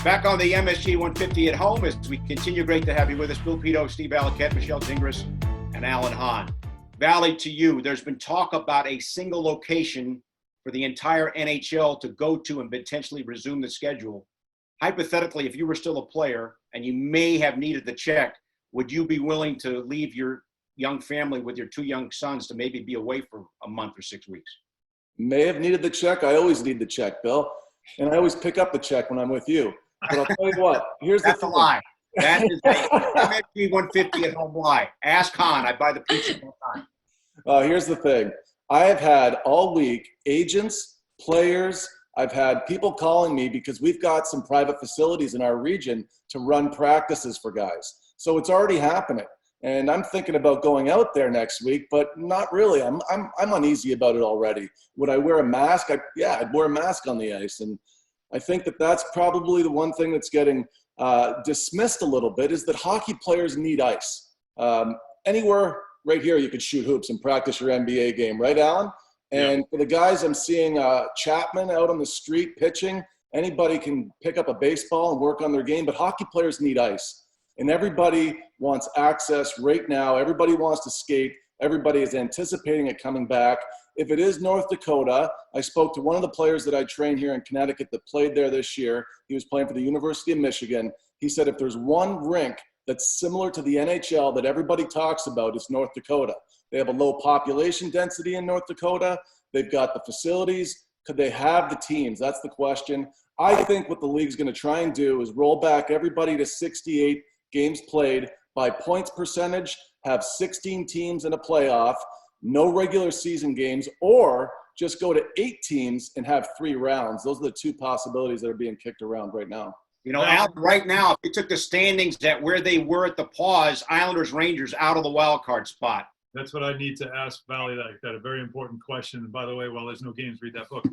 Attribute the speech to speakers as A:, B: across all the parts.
A: Back on the MSG 150 at home as we continue. Great to have you with us. Bill Pidto, Steve Valiquette, Michelle Gingras, and Alan Hahn. Valley, to you, there's been talk about a single location for the entire NHL to go to and potentially resume the schedule. Hypothetically, if you were still a player and you may have needed the check, would you be willing to leave your young family with your two young sons to maybe be away for a month or 6 weeks?
B: May have needed the check. I always need the check, Bill. And I always pick up the check when I'm with you. But I'll tell you what,
A: That's a lie. That is a MSG 150 at home lie. Ask Hahn. I buy the pizza all the time.
B: Here's the thing. I have had all week agents, players. I've had people calling me because we've got some private facilities in our region to run practices for guys. So it's already happening. And I'm thinking about going out there next week, but not really. I'm uneasy about it already. Would I wear a mask? I'd wear a mask on the ice. And I think that that's probably the one thing that's getting dismissed a little bit is that hockey players need ice. Anywhere right here you could shoot hoops and practice your NBA game, right, Alan? And for the guys I'm seeing Chapman out on the street pitching, anybody can pick up a baseball and work on their game, but hockey players need ice. And everybody wants access right now. Everybody wants to skate. Everybody is anticipating it coming back. If it is North Dakota, I spoke to one of the players that I train here in Connecticut that played there this year. He was playing for the University of Michigan. He said if there's one rink that's similar to the NHL that everybody talks about, it's North Dakota. They have a low population density in North Dakota. They've got the facilities. Could they have the teams? That's the question. I think what the league's going to try and do is roll back everybody to 68 games played by points percentage, have 16 teams in a playoff, no regular season games, or just go to 8 teams and have 3 rounds. Those are the 2 possibilities that are being kicked around right now.
A: You know, Al, right now, if you took the standings at where they were at the pause, Islanders, Rangers out of the wild card spot.
C: That's what I need to ask Valley, that a very important question. And by the way, while there's no games, read that book.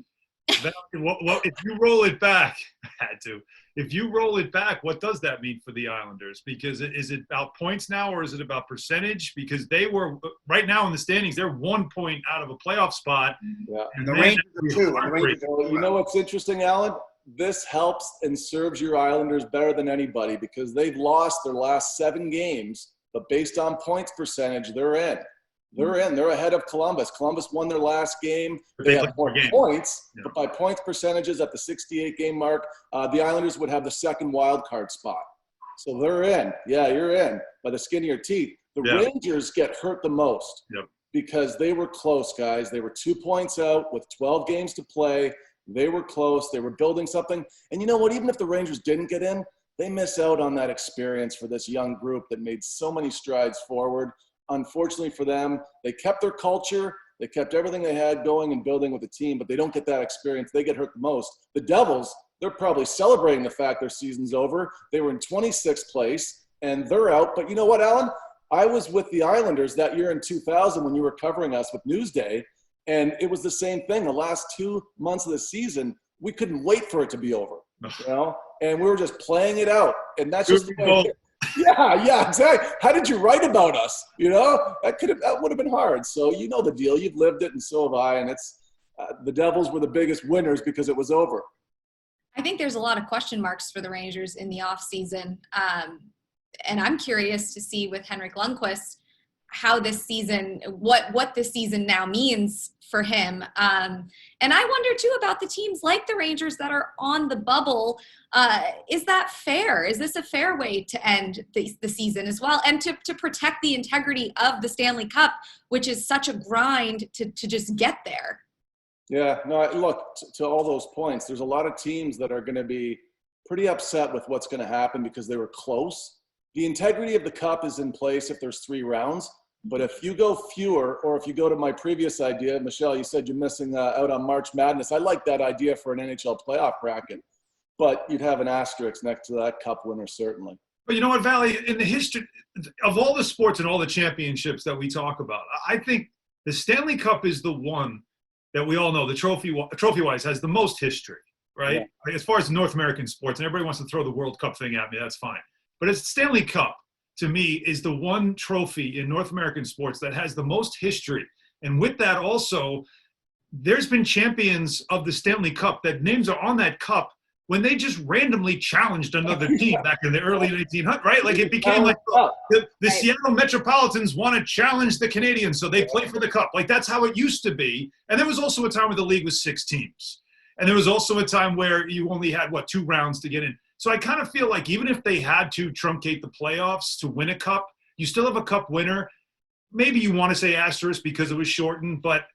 C: Valley, what if you roll it back? I had to. If you roll it back, what does that mean for the Islanders? Because is it about points now, or is it about percentage? Because they were right now in the standings, they're 1 point out of a playoff spot.
B: Yeah.
A: And the Rangers are 2.
B: You know what's interesting, Alan? This helps and serves your Islanders better than anybody because they've lost their last 7 games, but based on points percentage, they're in. They're in. They're ahead of Columbus. Columbus won their last game. They have more points, but by points percentages at the 68-game mark, the Islanders would have the 2nd wild card spot. So they're in. Yeah, you're in by the skin of your teeth. The Rangers get hurt the most because they were close, guys. They were 2 points out with 12 games to play. They were close. They were building something. And you know what? Even if the Rangers didn't get in, they miss out on that experience for this young group that made so many strides forward. Unfortunately for them, they kept their culture. They kept everything they had going and building with the team, but they don't get that experience. They get hurt the most. The Devils, they're probably celebrating the fact their season's over. They were in 26th place, and they're out. But you know what, Alan? I was with the Islanders that year in 2000 when you were covering us with Newsday, and it was the same thing. The last 2 months of the season, we couldn't wait for it to be over, you know? And we were just playing it out. And that's just the way Yeah, exactly. How did you write about us? You know, that would have been hard. So you know the deal. You've lived it, and so have I. And it's the Devils were the biggest winners because it was over.
D: I think there's a lot of question marks for the Rangers in the off season, and I'm curious to see with Henrik Lundqvist how this season, what this season now means for him. And I wonder too about the teams like the Rangers that are on the bubble. Is that fair? Is this a fair way to end the season as well? And to protect the integrity of the Stanley Cup, which is such a grind to just get there.
B: Yeah, no, look, to all those points, there's a lot of teams that are going to be pretty upset with what's going to happen because they were close. The integrity of the cup is in place if there's 3 rounds. But if you go fewer, or if you go to my previous idea, Michelle, you said you're missing out on March Madness. I like that idea for an NHL playoff bracket, but you'd have an asterisk next to that cup winner, certainly.
C: But you know what, Valley, in the history of all the sports and all the championships that we talk about, I think the Stanley Cup is the one that we all know, the trophy-wise, has the most history, right? Yeah. As far as North American sports, and everybody wants to throw the World Cup thing at me, that's fine. But it's Stanley Cup, to me, is the one trophy in North American sports that has the most history. And with that also, there's been champions of the Stanley Cup that names are on that cup when they just randomly challenged another team back in the early 1900s, right? Like it became like the Seattle Metropolitans want to challenge the Canadiens, so they play for the cup. Like that's how it used to be. And there was also a time where the league was 6 teams. And there was also a time where you only had, 2 rounds to get in. So I kind of feel like even if they had to truncate the playoffs to win a cup, you still have a cup winner. Maybe you want to say asterisk because it was shortened, but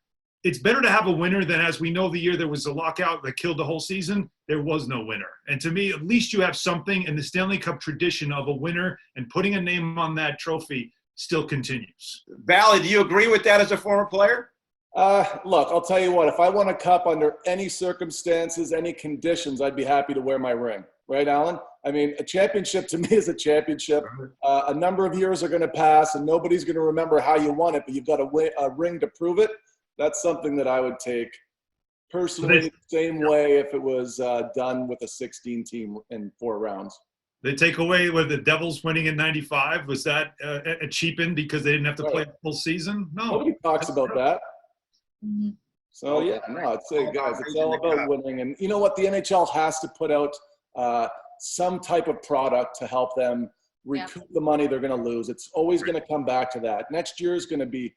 C: it's better to have a winner than, as we know, the year there was a lockout that killed the whole season, there was no winner. And to me, at least you have something, and the Stanley Cup tradition of a winner and putting a name on that trophy still continues.
A: Valley, do you agree with that as a former player?
B: Look, I'll tell you what, if I won a cup under any circumstances, any conditions, I'd be happy to wear my ring. Right, Alan? I mean, a championship to me is a championship. A number of years are going to pass, and nobody's going to remember how you won it, but you've got a ring to prove it. That's something that I would take personally the same way if it was done with a 16-team in 4 rounds.
C: They take away with the Devils winning in '95. Was that a cheapen because they didn't have to play a full season? No.
B: Nobody talks about that.
D: Mm-hmm.
B: So, yeah, no, I'd say, guys, it's all about winning. And you know what? The NHL has to put out some type of product to help them recoup the money they're going to lose. It's always going to come back to that. Next year is going to be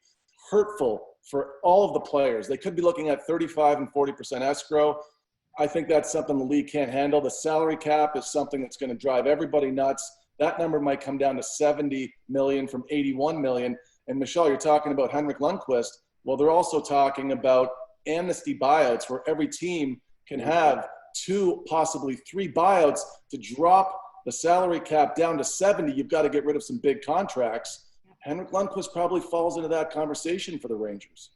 B: hurtful for all of the players. They could be looking at 35 and 40% escrow. I think that's something the league can't handle. The salary cap is something that's going to drive everybody nuts. That number might come down to 70 million from 81 million. And Michelle, you're talking about Henrik Lundqvist. Well, they're also talking about amnesty buyouts where every team can have 2, possibly 3 buyouts to drop the salary cap down to 70. You've got to get rid of some big contracts. Henrik Lundqvist probably falls into that conversation for the Rangers.